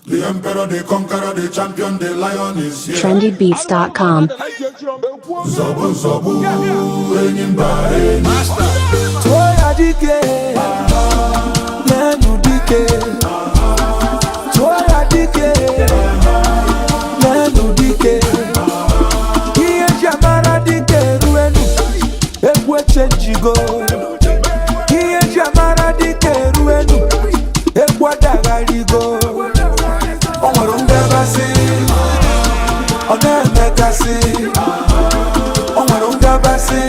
The emperor, the conqueror, the champion, the lion is here. trendybeats.com. Zobu zobu, enyimba Master. Toya dike, nenu dike. Toya dike, nenu dike. Iye jamara dike ruenu, ekwe chenjigo. Iye jamara dike ruenu, ekwa dagarigo. Omarunga basi, oneme kasi. Omarunga basi,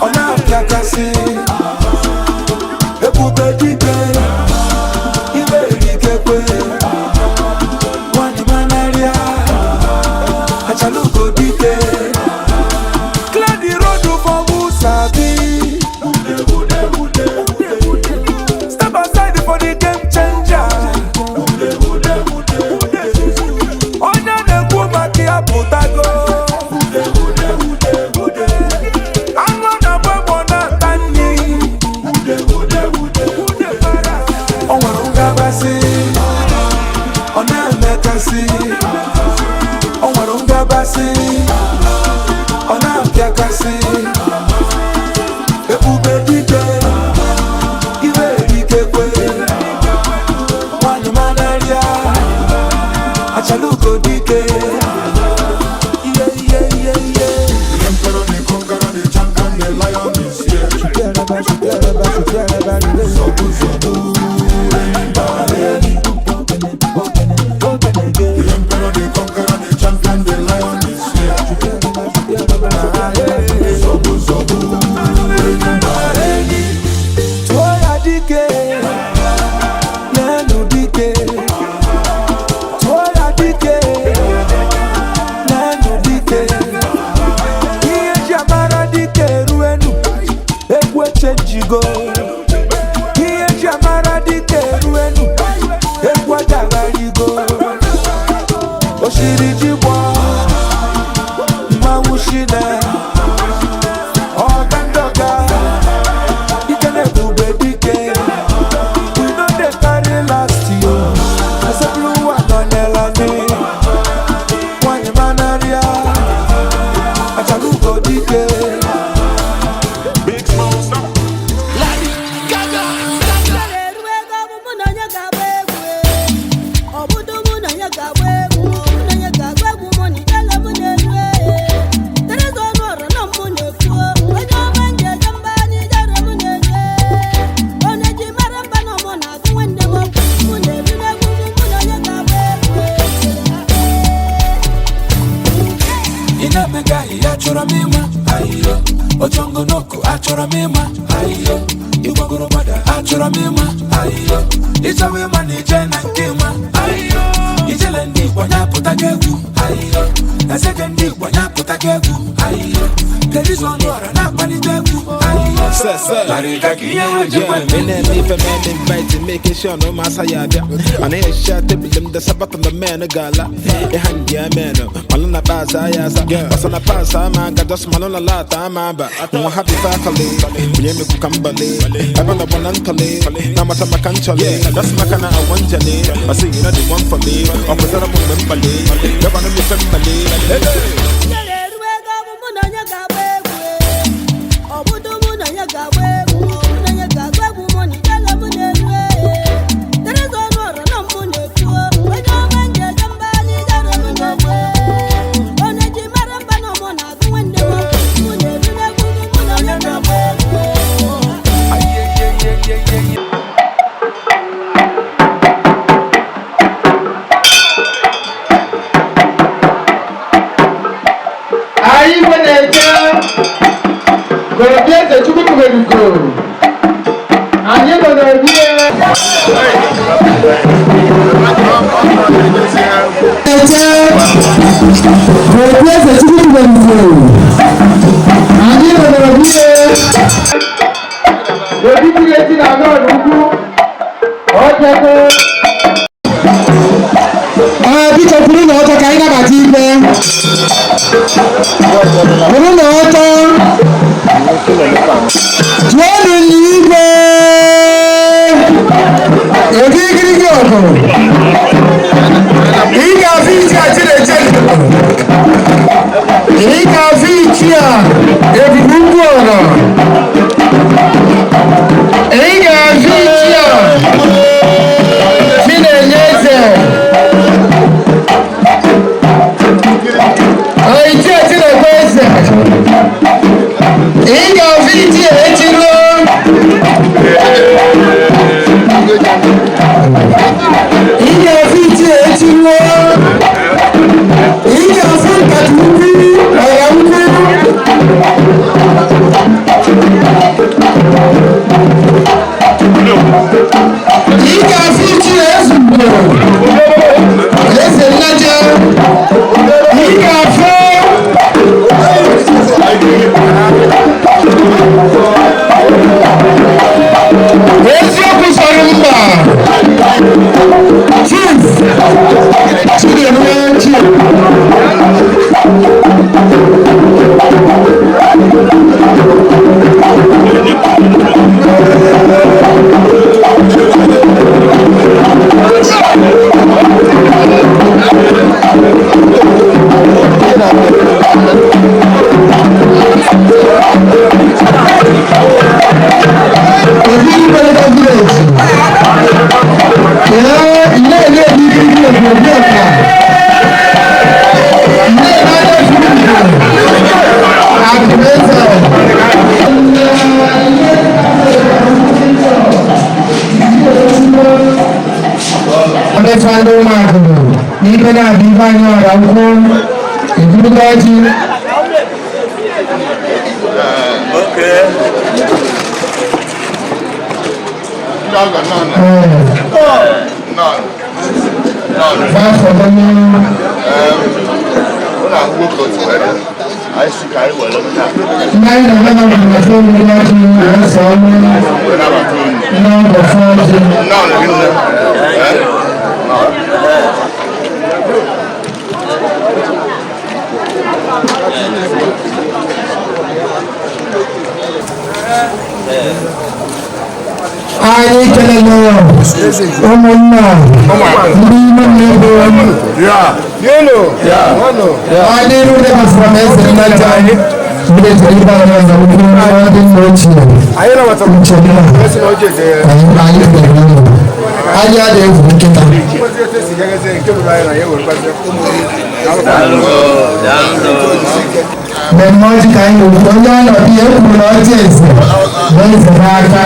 onapia kasi. Ebube dike, ibe dike. Wani manaria, achaluko dike. Clear the road for Musabi. Step aside for the game changer. Onya ne kumaki aputago. Angona bwebona tani. Onwarunga basi, ona mekasi. Onwarunga basi, ona piakasi. Ebube dike, iwe dike kwe. Wani manaria, achaluko dike. The emperor, the conqueror, the champion, the lion is here. Zobu zobu, enyimba The emperor, the conqueror, the champion, the lion is here. Zobu zobu, enyimba Toya dike, nenu dike. Toya dike, nenu dike. Iye jamara dike ruenu, ekwe chenjigo. Iye jamara dike ruenu, ekwa dagarigo. Oshiri jibwa, mawushine. Ogandoga, ikene bube dike. We know they carry last year. As a blue one on Elani. Wani manaria, achaluko dike. Big small stop. Inabega achora mema, ayo. Ojongo noko achora mema, ayo. Iwagoro bada achora mema, ayo. Ichawe manije na nkema, ayo. Ijele ndi kwanya putagegu, ayo. Ezeke ndi kwanya putagegu, ayo. Terizo nwara na kwanitegu, ayo. Larikaki yewe me for man invited, making sure no matter yada. And I shot the them the sabat on the man a gala. A hand ya man, Malona Baza, yes, on a pass, I'm a just Malona Lata, I'm a happy faculty. William Kumbali, I'm on the one untally, Namata Macanchali, that's Macana, I want Jenny. I see you know the one for me, or for the woman, Bali, the one of the family. Onyinye Uchenna. Anyị nọ n'ebie. Onyinye Uchenna. Anyị nọ n'ebie. Obi Chukwutubelugo na Oraukwu. Ọjọọ. Biko kwuru na ọtọ ka anyị nabata ikpe. Kwuru na ọtọ. Tụọnụ n'igwe. Ogigirigi ọgụ. Iga viti a direita. Iga viti a evibumbora. Iga viti a Fineleze. Oiti a direita. Iga viti a etiro. Iga viti a etiro. Iga viti a Oraukwu. Iga viti a Ezugbo. Eze Nnaja. Iga fo. Eziokwu sọrọ mba. Chief. Chief. Anyị kelele ụmụnna ndị ime mmebe anyị rute from eze Nnaja ndị ejiri ibe anyị ọzọ ndị nna ochie Uchenna anyị kpere anyị adịghị efu nkịta mmemme ọjị ka anyị okwu onye ọnọdụ ya ekwuru na ọjị eze bụ eze n'aka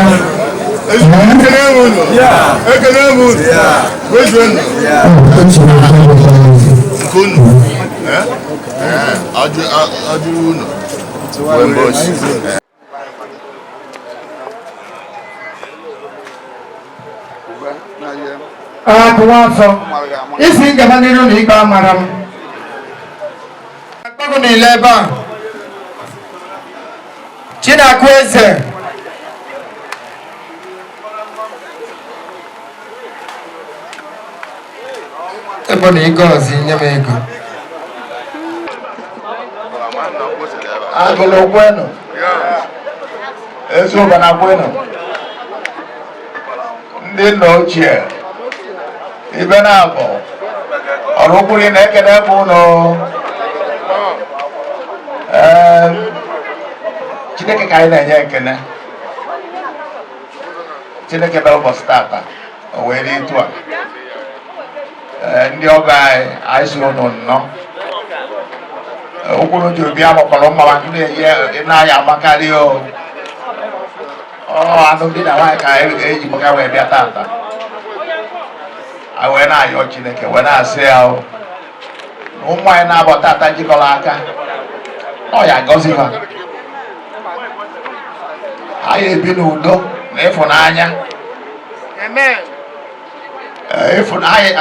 akụwafọ isi ngaba n'iru na ikpe amara m akpọgụ niile ebe a Kachukwusieme ebe na ego ọzọ inye m ego agụlụ kwenu eziokwu na kwenu ndị nna ochie Ibenabo Oraukwu na-ekele bụ ụlọ Chineke ka anyị na-enye ekele Chineke bịara ụbọchị tata o wee dị etu a ndị ọgọ anyị si ụnụ nnọọ okwuru ji obi agbakwara mma ndị na-aya amakarị alụmdi na nwaanyị ka eji maka wee bịa tata wee na-ayọ Chineke wee na-asị ya na ụmụ anyị na-abọ tata jikọrọ aka ọ ya gọzi ha anyị ebi n'udo na ịfụnanya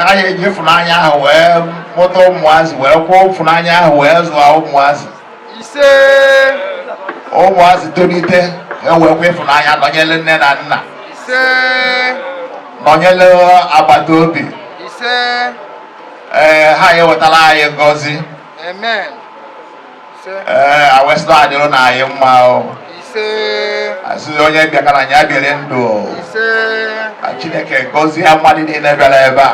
anyị eji ịfụnanya ahụ wee mụta ụmụazị wee kwụọ ịfụnanya ahụ wee zụọ ụmụazị ụmụazị tolite ewekwa ịfụnanya nọnyere nne na nna nọnyere agbata obi ha ewetara anyị ngọzi awesịrị adịrụ na anyị mma asị onye bịakara ya bịara ndụ ka Chineke gọzie mmadụ niile bịara ebe a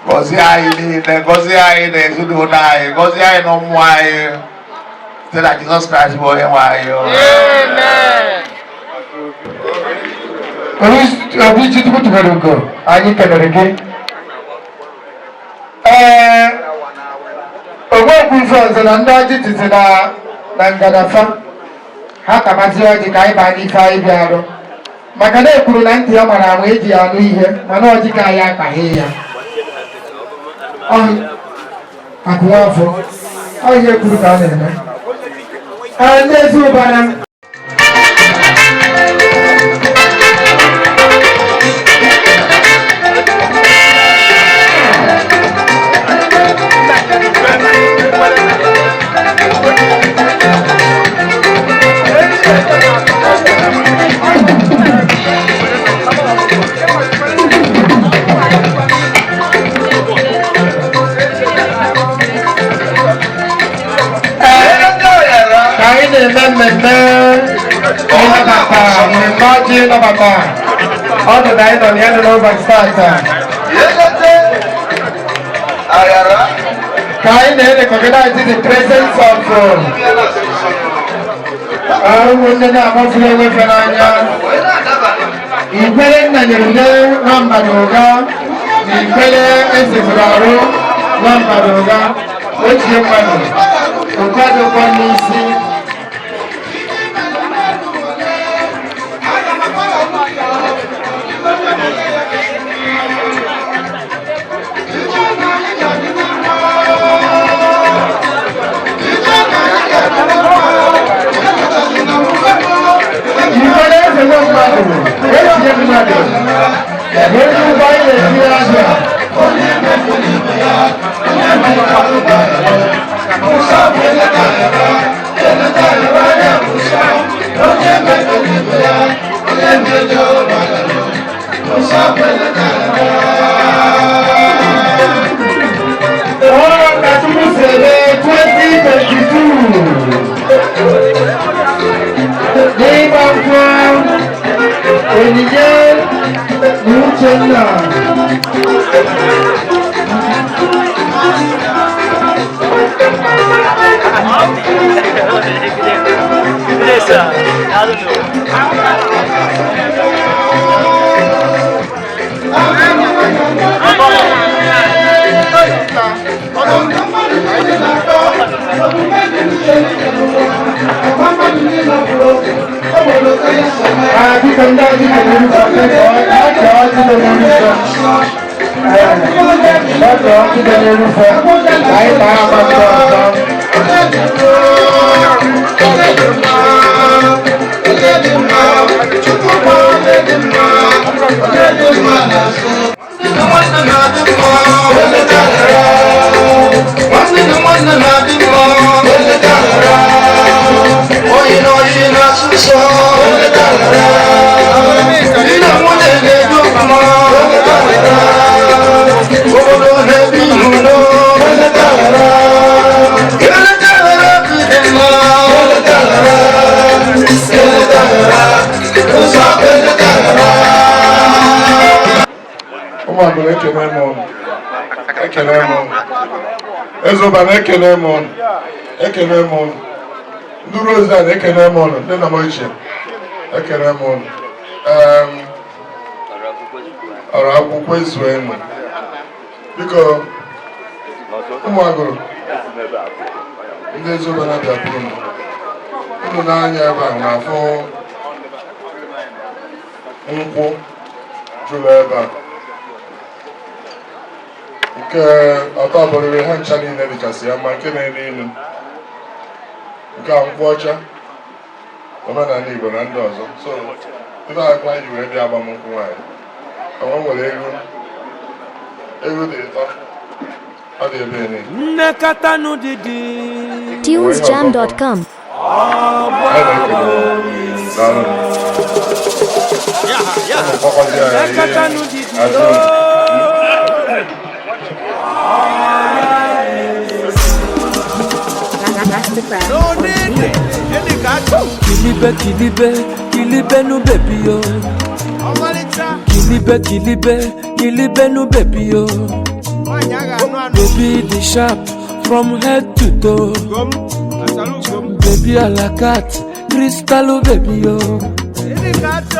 gọzie anyị niile, gọzie anyị na ezinụlọ anyị, gọzie anyị na ụmụ anyị site na Jizọs Kraịst bụ onye nwe anyị. Obi Chukwutubelugo, anyị kelere gị. Ogwokwu ife ọzọ na ndị ọjị titi na ngadafa ha kamazi ọjị ka anyị baa n'ife anyị bịarụ maka na ekwuru na ntị ya mara ama eji ya anụ ihe mana ọjị ka anyị akpaghị ya akụ nwafọ ọ ihe kwuru ka a na-eme ndị ezi ụbara. Mmemme ọjị ịnabata ọdụ na ịnọ ya nọ n'ụbọchị tata ka anyị na-recognize the presence of ụmụnne na-agbafuru enwefe n'anya ikwere nna nyere nne nwa mmadụ ụga na ikwere ezezuru arụ nwa mmadụ ụga ochie mmadụ ụkwadokwa n'isi Kachukwusieme 2022 Onyinye Uchenna Ezoba ekele m ndị Rosa na-ekele m ndị nna m ochie ekele m Oraukwu ezuenu biko ụmụagụrụ ndị Ezoba na-abịakwuru unu n'anya ebe a na-afụ nkwụ jụrụ ebe a nke ọtọ bụrịrị ha ncha niile dịchasị ya ma nke na-elu ilu nke a nkwụ ọcha omenala Igbo na ndị ọzọ so ebe akwa ji wee bịa agbamnkwụ nwaanyị ọnwa nwere ego dị ụtọ ọ dị ebe niile tunesjam.com Kilibe nu baby yo. Kilibe nu baby yo. sharp from head to toe. Baby a la carte, crystal baby yo.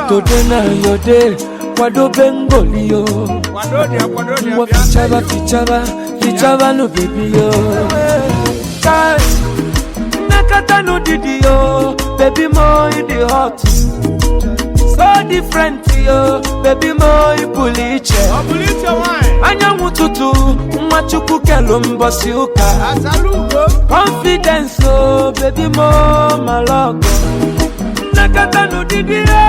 Today na your day, kwado bengoli yo. Mwa fichaba no baby yo. Nakata no didi yo, baby mo in the hot. So different yo, baby mo in puliche. Anya mututu, machuku kelumbo siuka. Confidence oh, baby mo malogo. Nakata no didi yo,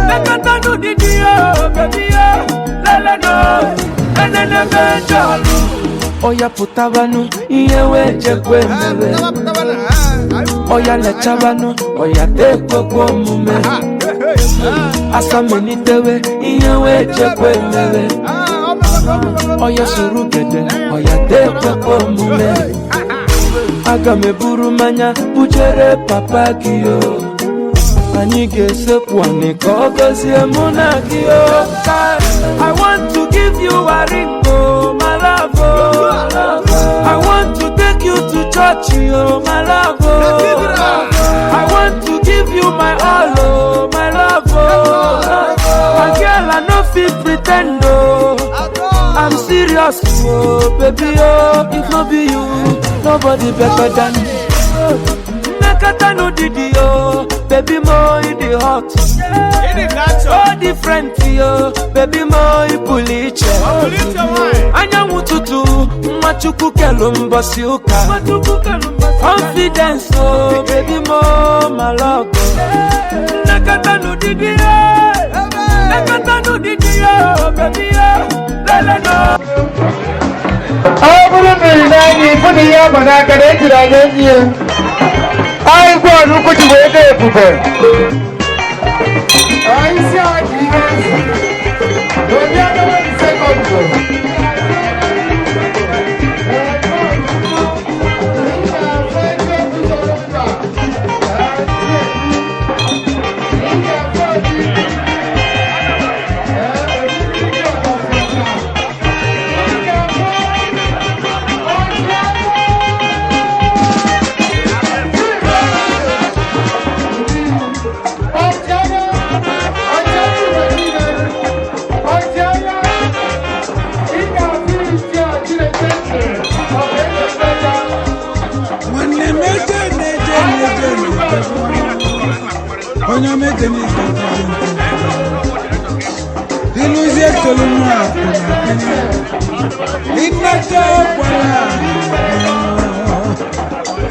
nakata no didi yo, baby yo. Lele no, enene benjalo. Oya putabanu, iyewe jekwe mebe. Oya lechabanu, oya tekwe kwa mume. Asa menitewe, iyewe jekwe mebe. Oya surugede, oya tekwe kwa mume. Aga meburu manya, bujere papa kiyo. Anige sepwane Kachukwusieme na kiyo. I want to give you a ring, oh, my love, oh. I want to take you to church, oh, my love, oh. I want to give you my all, oh, my love, oh. My girl, I no fit pretend, oh. I'm serious, oh, baby, oh. If not be you, nobody better than me. Nakata no didi yo, baby mo in the hot. So different yo, baby mo in puliche. Anya mututu, machuku kelumbo siuka. Confidence oh, baby mo malogo. Nakata no didi yo, nakata no didi yo, baby yo. Lele no. Aburu milani kuni ya manakare jiragen I go and look at the way they put it. I see don't you know what the second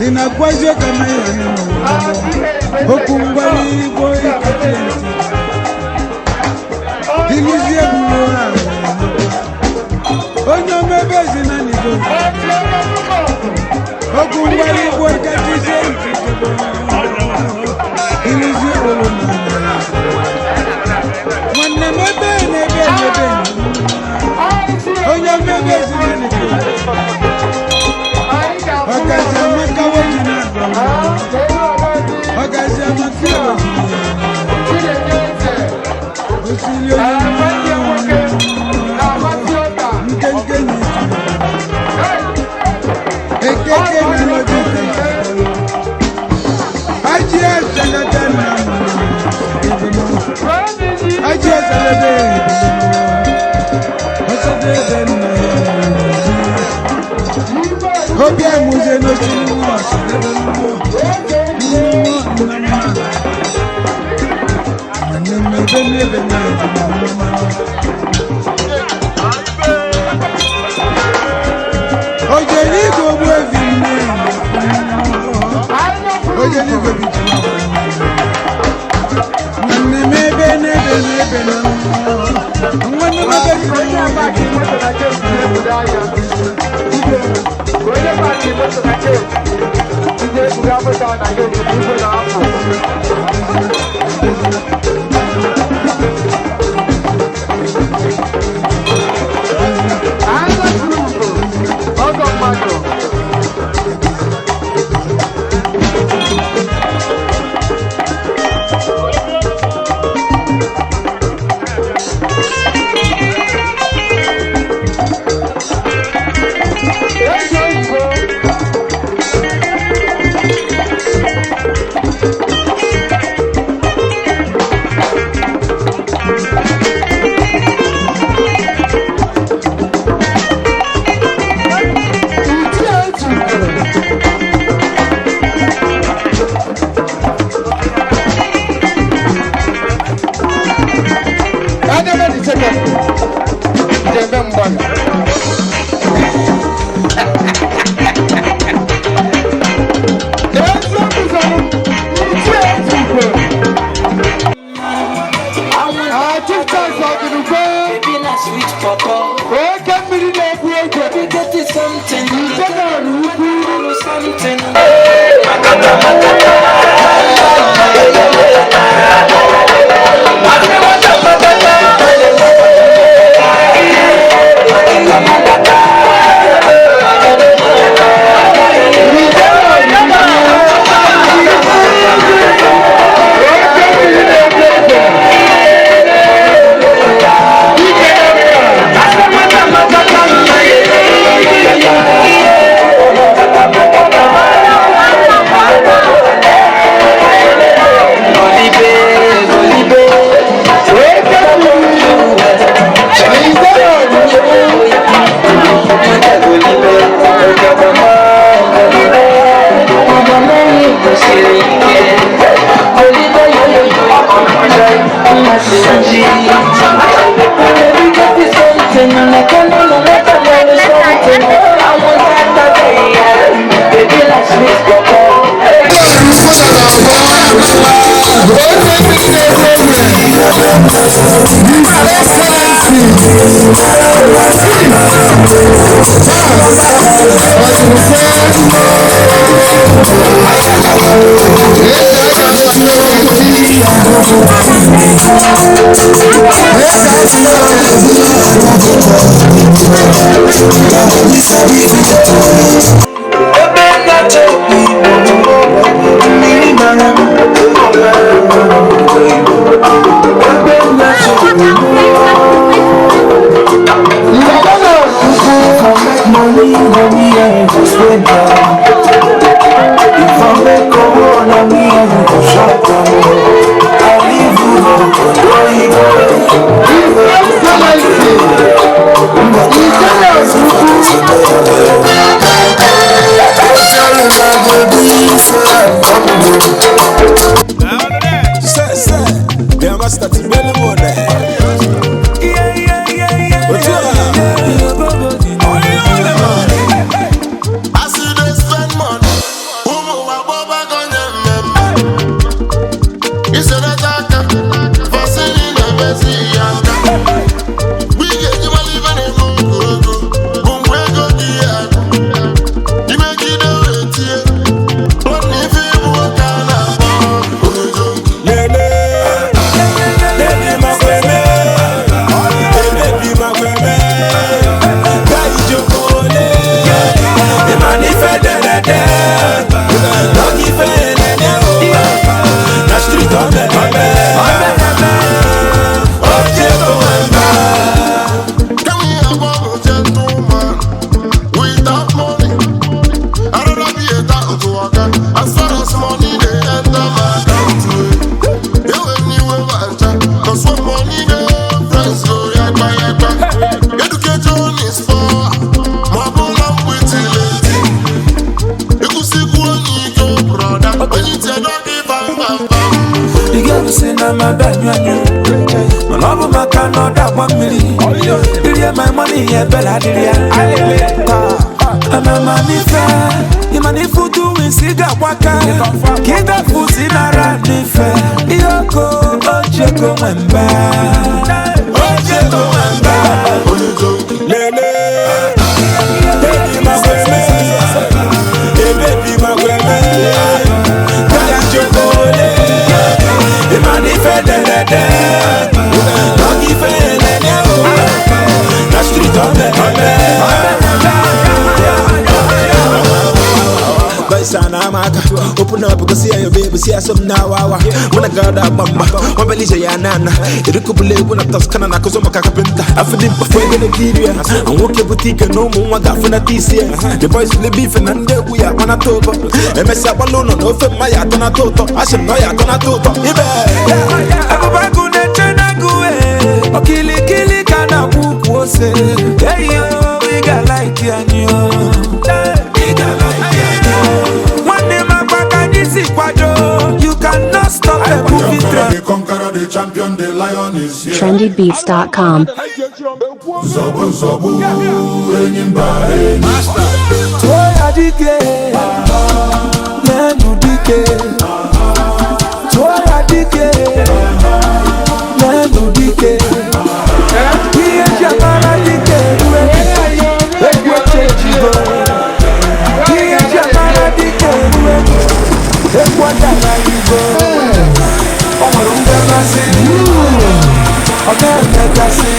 Inakwazio kama hiyo Okumbali boy katenzi Iluzie buwa Onyo mebezi nani go Okumbali boy katenzi Iluzie buwa Mwane mebe Onyo mebezi nani go Obi amuze no sinu Oje ni go bo evini Oje ni go bitu Nne mebe nebe na Nwanne mebe si na ba ki mo na je ku da ya Go le ba ki mo na je Ije ku ga ba ta na je ku na apo Yeah. My money, yeah, Bella, I'm a money fair. You money for doing cigar waka. Get that food in a rani fair. Yoko, Ojeko, Wemba. Ojeko, Wemba. Lele, baby, my baby, my Kaya Jokole. The money fair, Doggy fair, street on the open up because see your baby, see some now. When I got that mama, one belly nana. It could believe when I Toscana, because I'm a carpenter. I feel it before the Nigeria. I'm walking boutique and no more got from the TCS. The boys will be beef and we are on a topo. And mess up alone, no for my atona toto. I should know you're gonna toto. I'm about to China go. Kili kana buku ose. Hey yo, we got like you. We got like you. One day my back and this is quadro. You cannot stop the movie train. The conqueror, the champion, the lion is here. trendybeats.com. Nzọbụ enyi mba enyi. Tụọ ya dike, n'enu dike. Tụọ ya dike, n'enu dike. Ihe ji amara dike rue, egwu echechigo. Ihe ji amara dike rue, egwu ọdanayigo. Ọ nwere mgbasị, ọ na-emekasị.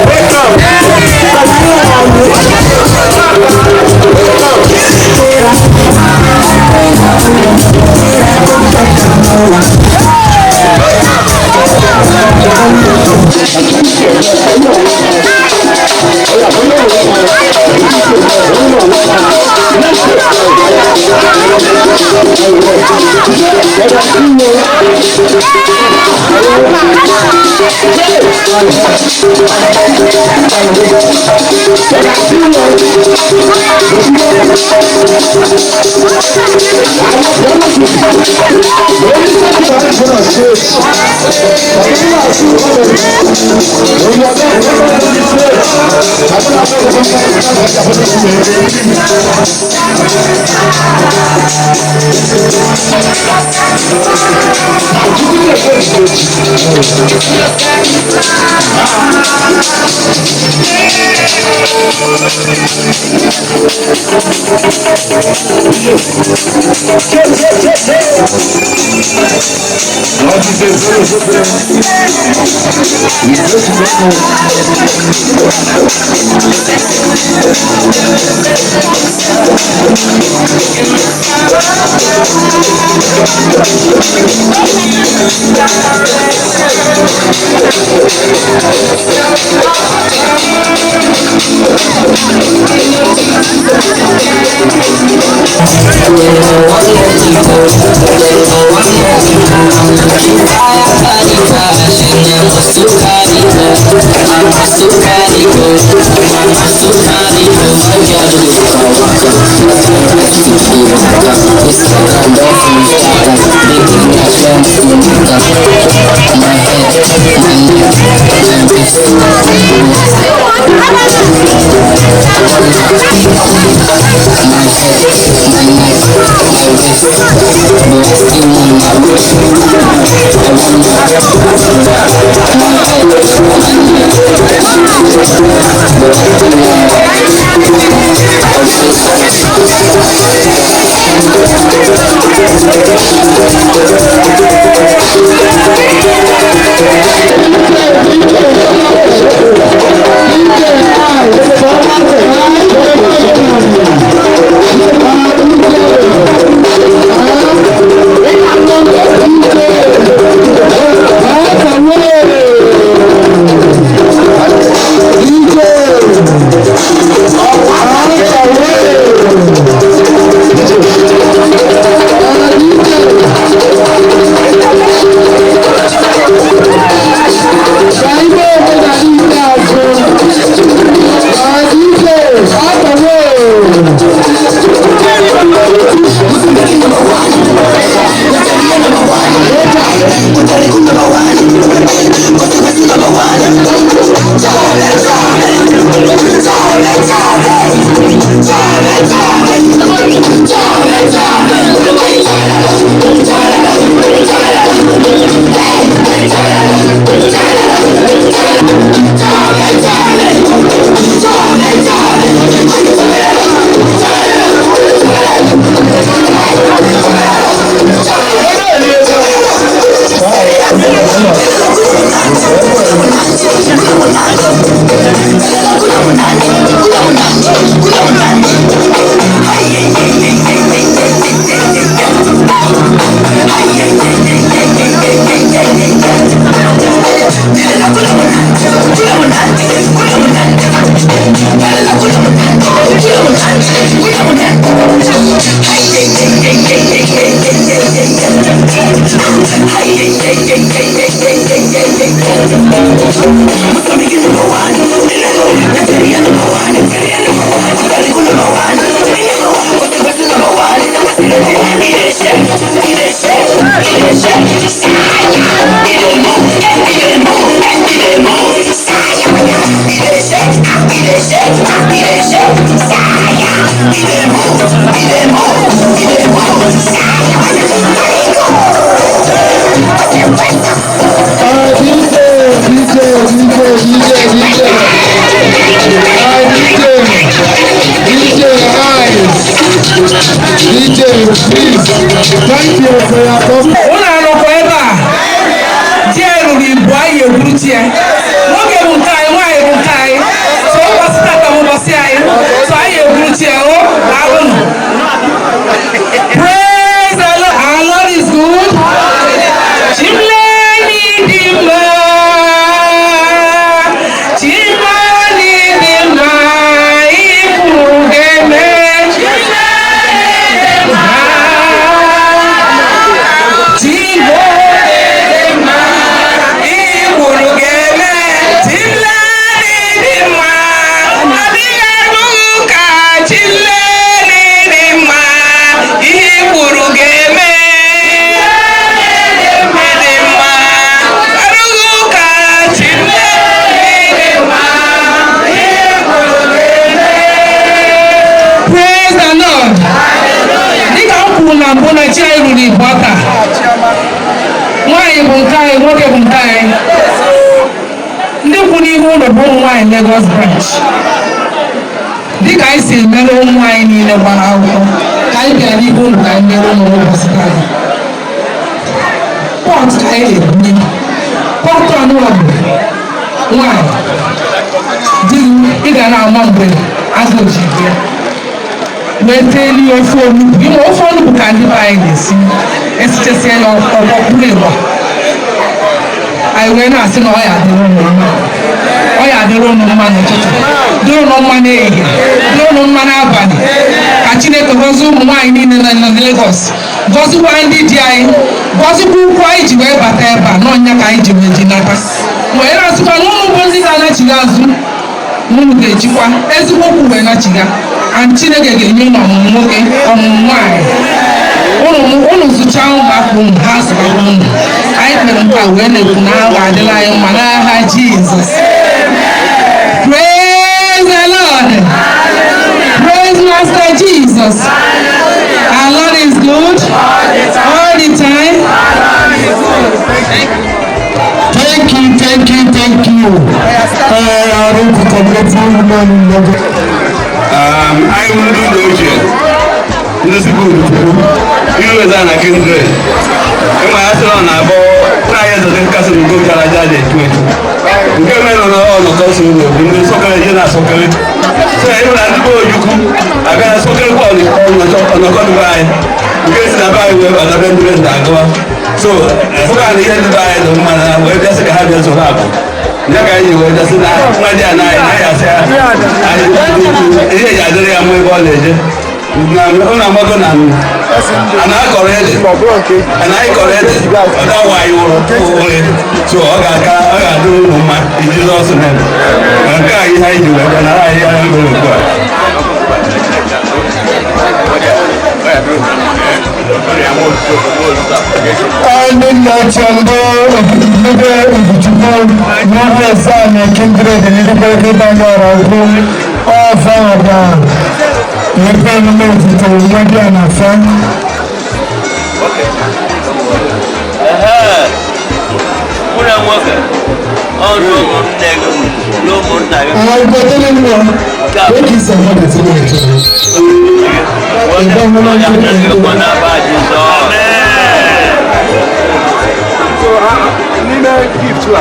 Wake up! ikwu na mbụ na chi anyị ruru Igbo aka. Nwaanyị bụ nke anyị, nwoke bụ nke anyị. Ndị kwu n'ihu ụlọ bụ ụmụ nwaanyị Lagos branch. Dịka anyị si emere ụmụ anyị niile gbara akwụkwọ, ka anyị bịara n'ihu ụlọ ka anyị mere ụmụ ụbọchị taa. Pọt ka anyị ebunye. Pọt ọnụọgụ nwaanyị. Di ị ga na-ama mgbe azụ ojiji ya. Wee teeli ofe onugbu. Ime ofe onugbu ka ndị be anyị na-esi. Esichesie ya ọkpọkpụrụ ịgba. Anyị wee na-asị na ọ ya adịrị ụnụ mma. Ọ ya adịrị ụnụ mma n'ụtụtụ, dịrị ụnụ mma n'ehihie, dịrị ụnụ mma n'abalị. Ka Chineke gọzie ụmụ nwaanyị niile na Lagos, gọzikwa ndị di anyị, gọzikwa ụkwụ anyị ji wee bata ebe a n'ọnya ka anyị ji wee ji nata. Wee na-asịkwa na ụmụ bụ ndị ga-anachiga azụ, unu ga-ejikwa ezigbo okwu wee nachiga. And Chineke ga-enye ụnụ ọmụmụ nwoke, ọmụmụ nwaanyị. Unu zụchaa ụmụaka unu, ha zụrụ unu. Anyị kpere mkpa wee na-ekwu na ahụ adịla anyị mma n'aha Jizọs. Praise the Lord. Praise Master Jesus. Our Lord is good all the time. Thank you. Oraukwu community woman in Lagos. I will do the Uche. This is good. You guys are not getting great. In my answer on about 5 years of the castle will go to Raja. You came in on all the council, you so can you not so can it. So I don't have to go, you come. I got a soccer ball on the corner by. You guys are by where I don't do it. So, who are the end by the man? We're just a habit of happen. Never you were just an idea. I said, I don't know college. I'm and I corrected. And I corrected. That's why you were. So, I do my Jesus name. I hide you, and I am going to go. Anyị na-achọmbo ebe Obi Chukwutubelugo na kindred n'ebe banye Oraukwu ọfa ọba ebe emume otuto nwa bịa na fa. Muna nwoke ọrụ ụmụnne gị n'ụmụnna gị. Agbatala mma oge isi ahụ na-etinye n'echiche. Ebe ọhụrụ ndị N'ime gift la.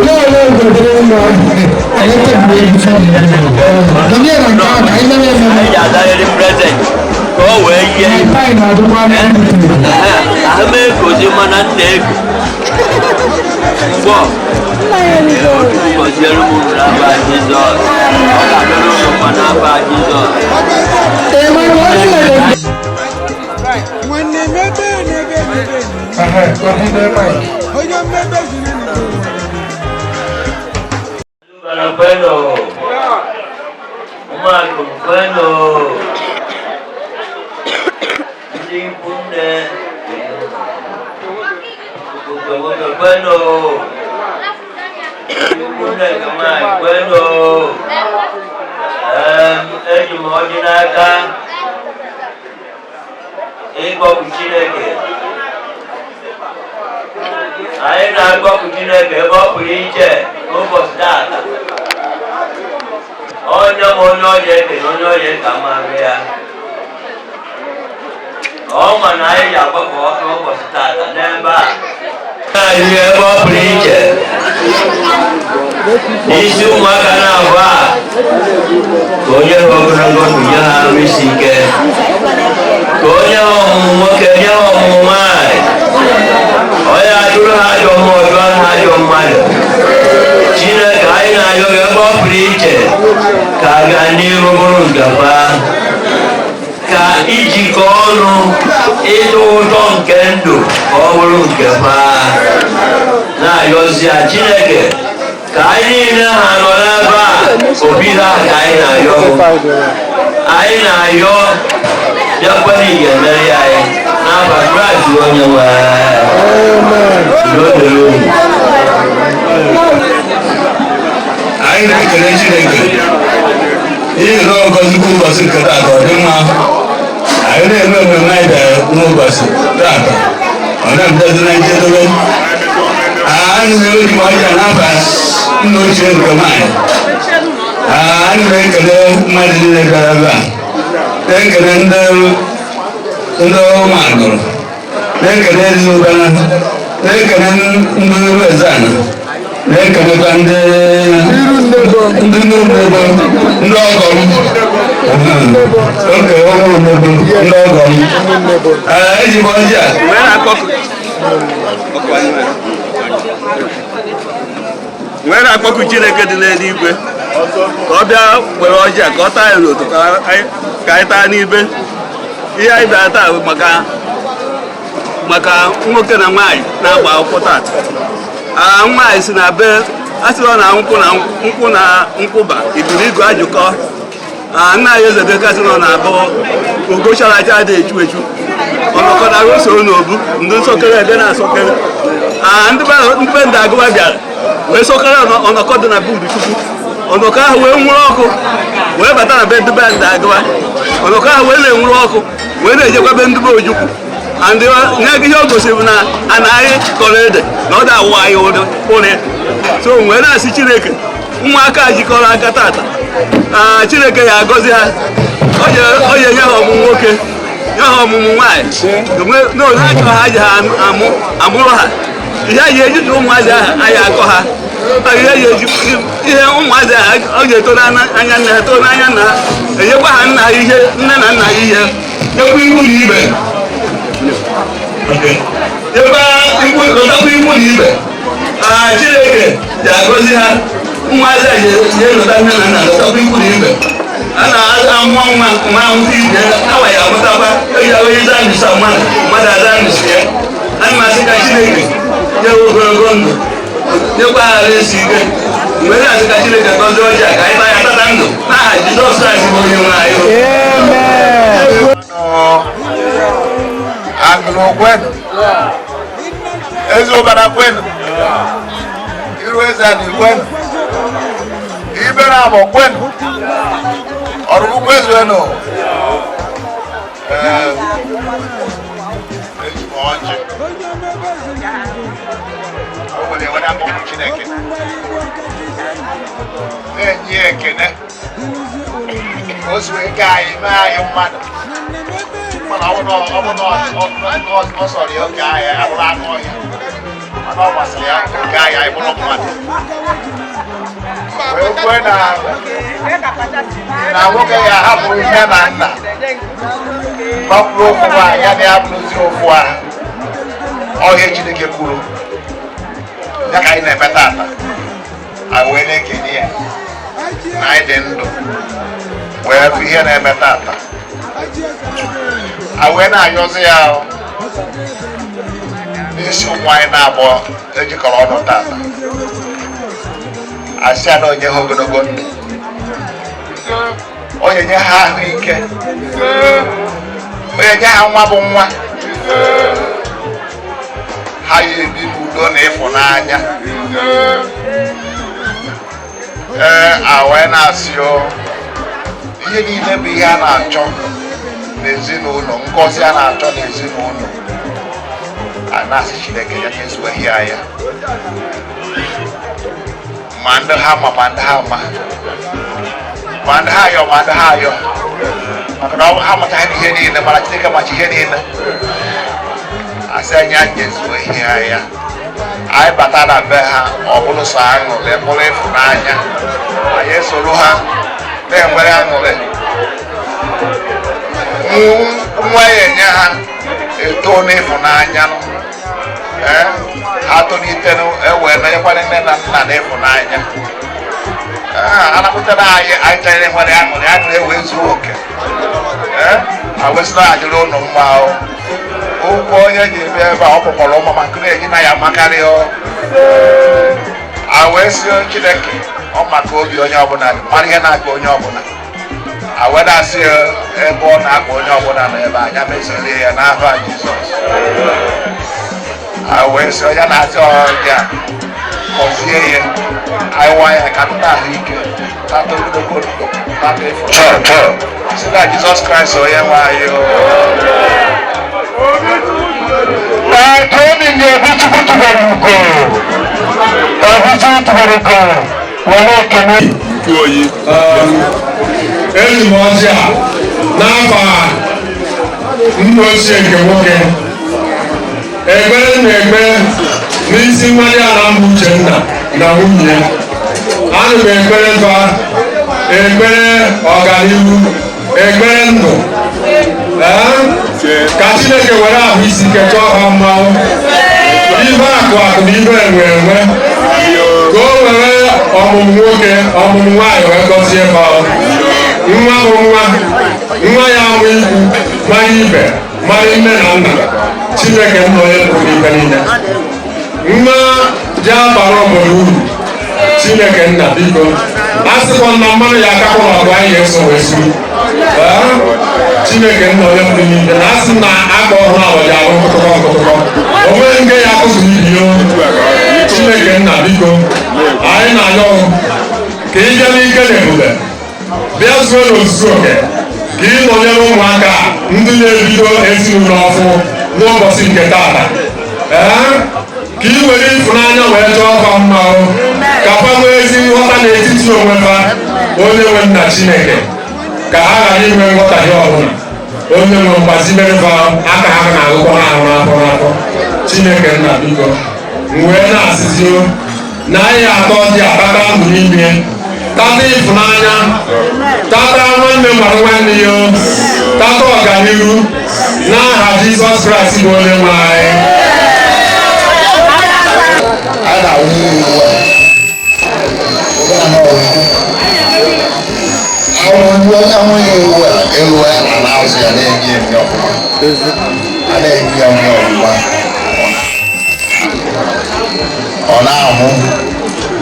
No, gbatala mma anyị tebụl ebi fa. Onye na nke a ka anyị na-eme eme. Anyị ga-adanyere present ka o wee yie. Anyị na-adụkwa n'ime. Ahụ egozi mana nna ego. Mgbọ. Gọziere m n'aba Jizọs. Ọ ga-adọrọ ụmụ n'aba Jizọs. Nwanne mebe n'ebe n'ebe. Onye mmebe zuru Bueno, Marco, bueno, Simpunde, bueno, Simpunde, bueno, Ejimodinaka, Ego Chineke, anyị na-agọpụ Chineke ebe ọ pụrụ iche n'ụbọchị taata. Onye ma onye ọya ekene onye ọya ka mara ya. Ọ ma na anyị ga-agbakọ ọkụ ụbọchị taata n'ebe a. Anyị ebe ọ pụrụ iche. N'isi ụmụaka na-abụ a ka onye ha ogologo ndụ nye ha arụ isi ike. Ka onye ha ọmụmụ nwoke nye ha ọmụmụ nwaanyị. Onye ajụrụ ha ajọ mmụọ jụọ ha ajọ mmadụ. Chineke anyị na-ayọ gị ebe ọ pụrụ iche ka a gaa n'ihu bụrụ ngaba. Ka ijikọ ọnụ ịdụ ụtọ nke ndụ ka ọ bụrụ ngaba. Na-ayọzi ya Chineke ka anyị niile ha nọ n'ebe a obi ha ka anyị na-ayọ. Anyị na-ayọ bịakwa n'ihi emere ya anyị. N'aba Kraịst onye nwe anyị na-ekele Chineke n'ihi na ọ gọzikwa ụbọchị nke taa ka ọ dị mma anyị na-eme mmemme anyị bịara n'ụbọchị taata ọ na-abịazi na njedebe anyị na-eji m ọja n'afa nna ochie nke nwaanyị anyị na-ekele mmadụ niile bịara ebe a na-ekele ndị ụmụagụrụ na-ekele ezinụbana na-ekele ndị iru ezana na-ekelekwa ndị nnukwu ndị ọgọ m oke ọhụrụ nnukwu ndị ọgọ m ejikwa ọjị a nwere akpọkụ Chineke dị n'eluigwe ka ọ bịa were ọjị a ka ọ taa ya n'otu ka anyị taa n'ibe ihe anyị bịara taa maka nwoke na nwaanyị na-agba akwụkwọ tata nwaanyị si na be a sịrị na nkwụ na nkwụba ibiri igu ajụkọ nna anyị Ezebeka sị nọ na abụ ogo chara acha dị echu echu ọnọkọtara usoro n'obu ndị nsọkere ebe na-asọkere ndị be ndị agụba bịara wee sọkere ọnọkọ dị na budu Chukwu ọnọkọ ahụ wee nwụrụ ọkụ wee bata na be ndị be ndị agụba ọnọkọ ahụ wee na-enwuru ọkụ wee na-ejekwa be ndị be Ojukwu and nye ihe o gosiri bụ na a na-anyị kọrọ ede na ọ da-awụ anyị ụrị so wee na-asị Chineke ụmụaka jikọrọ aka tata Chineke ya agọzi ha o ji enye ha ọmụmụ nwoke nye ha ọmụmụ nwaanyị n'ole achọ ha ji ha amụrụ ha ihe anyị eji ụmụazị ahụ anyị akọ ha ihe ụmụazị ahụ ọ ga-eto n'anya nna ha too n'anya nna ha enyekwa ha nna ha ihe nne na nna ha ihe nyekwa iwu na ibe nyekwa iwu na ibe Chineke ga-agọzi ha ụmụazị a ga-elota nne na nna lọtakwa iwu na ibe a na-aza mmụọ nwa ahụhụ ibe awa ya amụtakwa eji onye zandisa mmadụ azandisi ya ana m asị ka Chineke nye ogologo ndụ nyekwa ghara esi ike mgbe na-asị ka Chineke gọzie ọjị a ka anyị taa ya tata ndụ n'aha Jizọs Kraịst bụ onye nwe anyị. Anglo kwenu Ezobana kwenu Iruezani kwenu Ibenabo kwenu Oraukwu kwezu eno Ejimoji Owele wena mọmụ Chineke na-enye ekene ozu eke anyị mee anyị mmadụ mana ọ sọrọ ya oge ahịa abụrụ anụ ọhịa mana ọ gbasara ya oge ahịa ịbụrụ mmadụ wee kwe na nwoke ya hapụrụ nne na nna gbapụrụ okwu nwaanyị ya na ya bụrụzi okwu ahụ ọhịa Chineke kwuru ya ka anyị na-eme tata anyị wee na-ekene ya na anyị dị ndụ wee bụ ihe na-eme tata wee na-ayọzi ya n'isi ụmụ anyị na-abụọ ejikọrọ ọnụ tata asị ya na onye ha ogologo ndụ onye nye ha ahụike onye nye ha nwa bụ nwa ha ya ebi n'udo na ịfụnanya wee na-asị ihe niile bụ ihe a na-achọ n'ezinụlọ ngọzi a na-achọ n'ezinụlọ a na-asị Chineke ya ga-ezuo ihe ya ma ndị ha ma ma ndị ha ma ma ndị ha ayọ ma ndị ha ayọ maka na ha mataghị ihe niile mana Chineke machi ihe niile asị anyị a ga-ezuo ihe ya anyị bata na be ha ọ bụrụ sọ aṅụrị bụrụ ịfụnanya anyị esoro ha na-enwere aṅụrị nwa ya enye ha eto n'ịfụnanya ha tolite ewee nọnyekwana nne na nna n'ịfụnanya anapụtara anyị chanyere nwere aṅụrị aṅụrị ewee zuo oke awesịra ajụrụ ụlọ mma ụgwọ onye ji ebe ebe a ọ kpọkọrọ ụma ma nkiri eji na ya makarị wee si Chineke ọ maka obi onye ọbụla mara ihe na-agba onye ọbụla wee na-asị ebe ọ na-agba onye ọbụla na ebe anya mezirie ya n'aha Jizọs wee si onye na-asị ọja gọzie ya anyị nwa ya ka nta ahụike tata ogologo ndụ tata ịfụnanya See that Jesus Christ, oh yeah, why you? Enyi m ọjị a n'afọ nna ochie nke nwoke ekpere na-ekpe n'isi mmadụ ala mbụ Uchenna na nwunye ana m ekpere fa ekpere ọganihu ekpere ndụ ka Chineke were ahụ isi ike chọọ ha mmanwụ ibe akụ akụ na ibe enwe enwe ka o were ọmụmụ nwoke ọmụmụ nwaanyị wee gọzie fa nwa bụ nwa ya amụ ikwu mara ibe mara nne na nna Chineke nna onye pụrụ ibe niile nwa ji abara obodo uru Chineke nna biko a sịkwa na mmanụ ya akakwa na ọgụ anyị eso wee siri Chineke nna onye pụrụ ibe na asị na aka ọhụrụ ahụ ji arụ nkụtụkọ onweghị nke ya akụzụ ibio Chineke nna biko anyị na-anyọ ka ị bịa n'ike na ebube bịa zuo n'ozuzu oke ka ị nọnyere ụmụaka ndị na-ebido ezinụlọ ọfụ n'ụbọchị nke taata ka ị were ịfụnanya wee chọọ ọfa mma ka fa nwee ezi nghọta n'etiti onwe fa onye nwe nna Chineke ka ha ghara inwe nghọtahie ọbụla onye nwe mgbazi mere fa aka ha na-agụkọ ha ahụ n'afọ n'afọ Chineke nna biko wee na-asịzi na anyị atọ dị akpata ndụ n'ime tata ịfụnanya tata nwanne mara nwanne ya tata ọganihu n'aha Jizọs Kraịst bụ onye nwe anyị.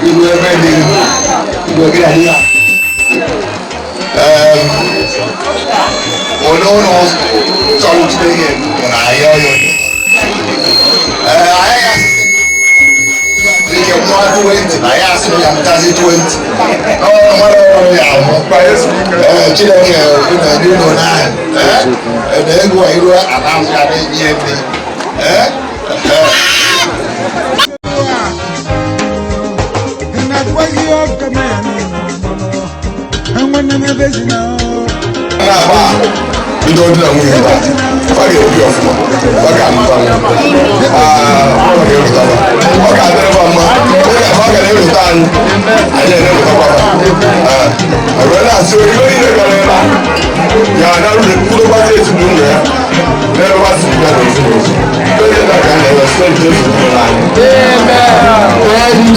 Ibu ebe dị ibu gị adị ya onye ụlọ chọrọ Chineke na ahịa ọyọ ahịa ya ike nwa 20 na ya asị ya mtazi 20 nwere ọrụ ya ahụ Chineke na-edi ụlọ n'ahịa na-ego iru anamụ ya na-enye ndị Bido dị na nwunye ha, ọ ga-ebi ọfụma, ọ ga-amụta ọ ga-adịrịba mma, ọ ga-erute anyị, anyị na-erutakwa wee na-asị ihe onye gara ebe a ga-anarụ mkpụrụgbazi ezinụlọ ya n'ebebasị ya na ezinụlọ onye na-aga na-ewesị ezinụlọ anyị